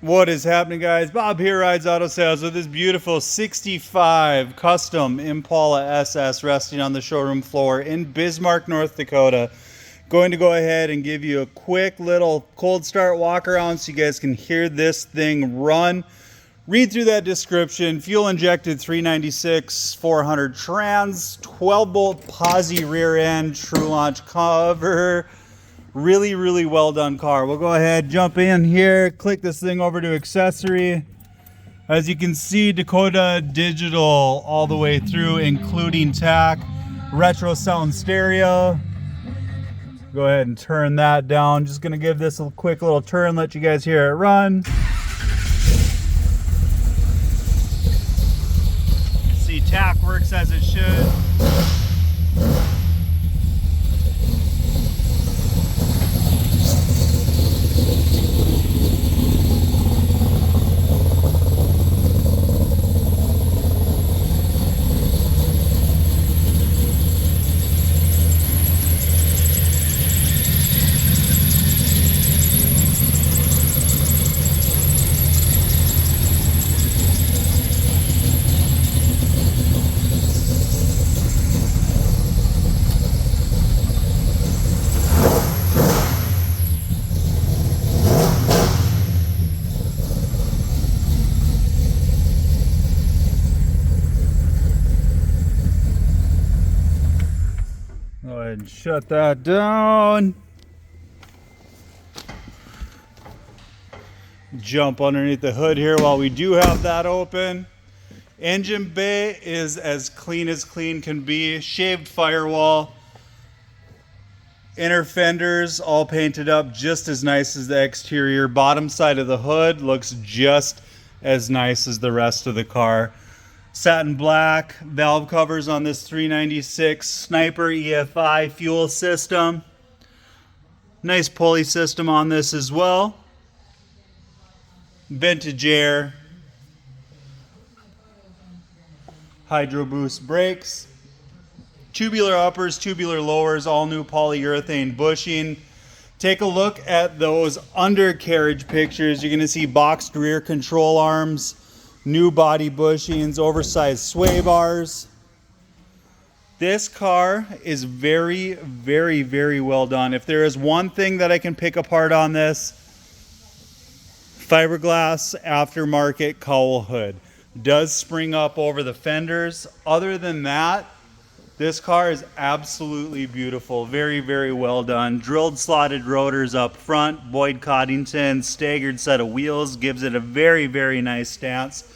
What is happening, guys? Bob here, Rides Auto Sales, with this beautiful 65 custom Impala SS resting on the showroom floor in Bismarck, North Dakota. Going to go ahead and give you a quick little cold start walk around so you guys can hear this thing run. Read through that description. Fuel injected 396 400 trans, 12 bolt posi rear end, true launch cover. Really well done car. We'll go ahead, jump in here, click this thing over to accessory. As you can see, Dakota digital all the way through, including tack, retro sound stereo. Go ahead and turn that down. Just gonna give this a quick little turn, let you guys hear it run. See, tack works as it should. Go ahead and shut that down. Jump underneath the hood here while we do have that open. Engine bay is as clean can be. Shaved firewall. Inner fenders all painted up just as nice as the exterior. Bottom side of the hood looks just as nice as the rest of the car. Satin black valve covers on this 396 Sniper EFI fuel system. Nice pulley system on this as well. Vintage air. Hydro boost brakes. Tubular uppers, tubular lowers, all new polyurethane bushing. Take a look at those undercarriage pictures. You're going to see boxed rear control arms. New body bushings, oversized sway bars. This car is very well done. If there is one thing that I can pick apart on this, fiberglass aftermarket cowl hood. Does spring up over the fenders. Other than that, this car is absolutely beautiful. Very well done. Drilled slotted rotors up front. Boyd Coddington staggered set of wheels gives it a very nice stance.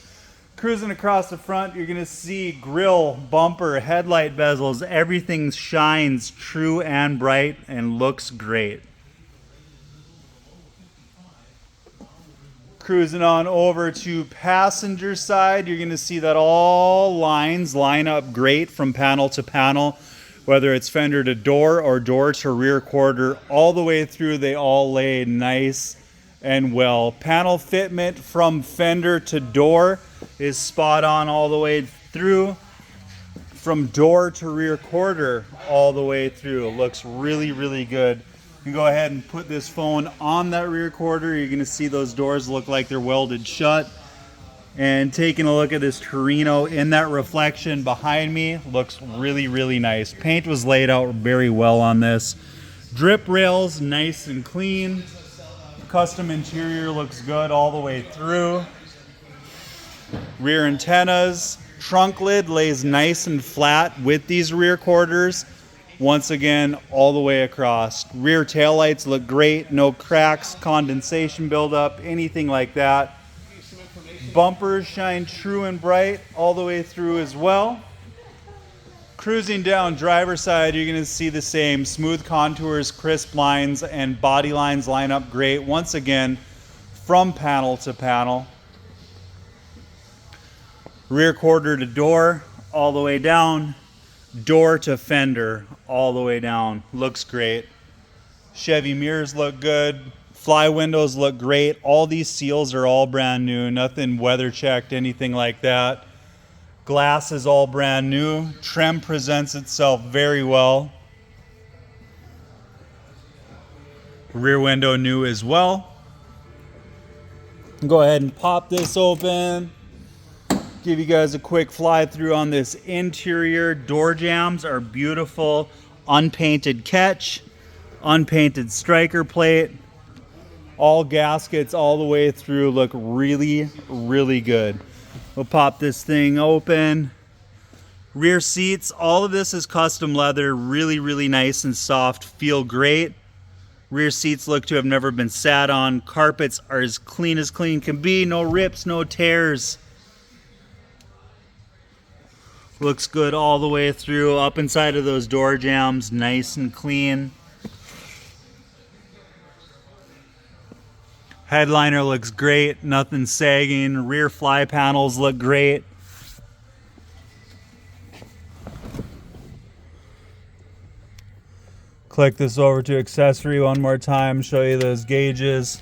Cruising across the front, you're gonna see grille, bumper, headlight bezels, everything shines true and bright and looks great. Cruising on over to passenger side, you're gonna see that all lines line up great from panel to panel, whether it's fender to door or door to rear quarter, all the way through they all lay nice and well. Panel fitment from fender to door is spot on all the way through. From door to rear quarter all the way through. It looks really good. You can go ahead and put this phone on that rear quarter. You're going to see those doors look like they're welded shut. And taking a look at this Torino in that reflection behind me, looks really nice. Paint was laid out very well on this. Drip rails nice and clean. Custom interior looks good all the way through. Rear antennas. Trunk lid lays nice and flat with these rear quarters. Once again, all the way across. Rear taillights look great. No cracks, condensation buildup, anything like that. Bumpers shine true and bright all the way through as well. Cruising down driver's side, you're going to see the same smooth contours, crisp lines, and body lines line up great. Once again, from panel to panel. Rear quarter to door, all the way down. Door to fender, all the way down. Looks great. Chevy mirrors look good. Fly windows look great. All these seals are all brand new. Nothing weather checked, anything like that. Glass is all brand new. Trim presents itself very well. Rear window new as well. Go ahead and pop this open. Give you guys a quick fly through on this interior. Door jambs are beautiful. Unpainted catch, unpainted striker plate. All gaskets all the way through look really, really good. We'll pop this thing open. Rear seats, all of this is custom leather, really, really nice and soft, feel great. Rear seats look to have never been sat on. Carpets are as clean can be, no rips, no tears. Looks good all the way through. Up inside of those door jambs, nice and clean. Headliner looks great, nothing sagging. Rear fly panels look great. Click this over to accessory one more time, show you those gauges.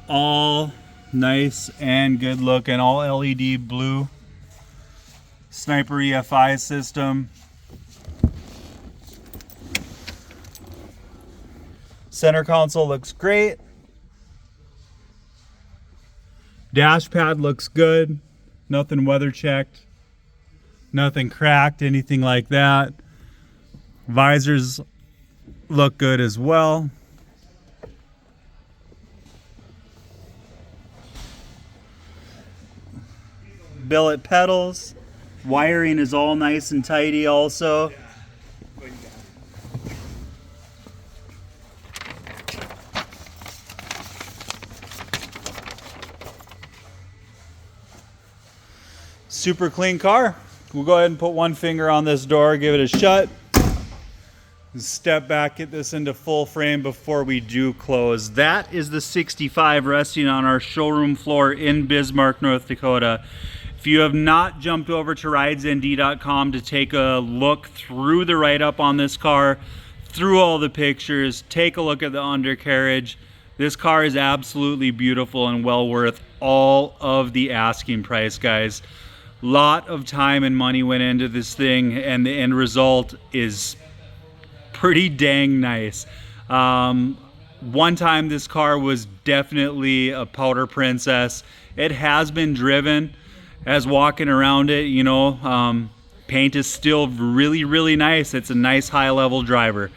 All nice and good looking, all LED blue. Sniper EFI system. Center console looks great. Dash pad looks good. Nothing weather checked. Nothing cracked, anything like that. Visors look good as well. Billet pedals. Wiring is all nice and tidy also. Super clean car. We'll go ahead and put one finger on this door, give it a shut. Step back, get this into full frame before we do close. That is the 65 resting on our showroom floor in Bismarck, North Dakota. If you have not jumped over to ridesnd.com to take a look through the write-up on this car, through all the pictures, take a look at the undercarriage. This car is absolutely beautiful and well worth all of the asking price, guys. Lot of time and money went into this thing, and the end result is pretty dang nice. One time this car was definitely a powder princess. It has been driven. As walking around it, you know, paint is still really, really nice. It's a nice high level driver.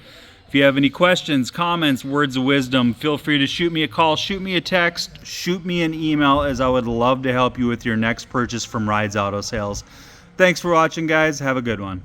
If you have any questions, comments, words of wisdom, feel free to shoot me a call, shoot me a text, shoot me an email, as I would love to help you with your next purchase from Rides Auto Sales. Thanks for watching, guys. Have a good one.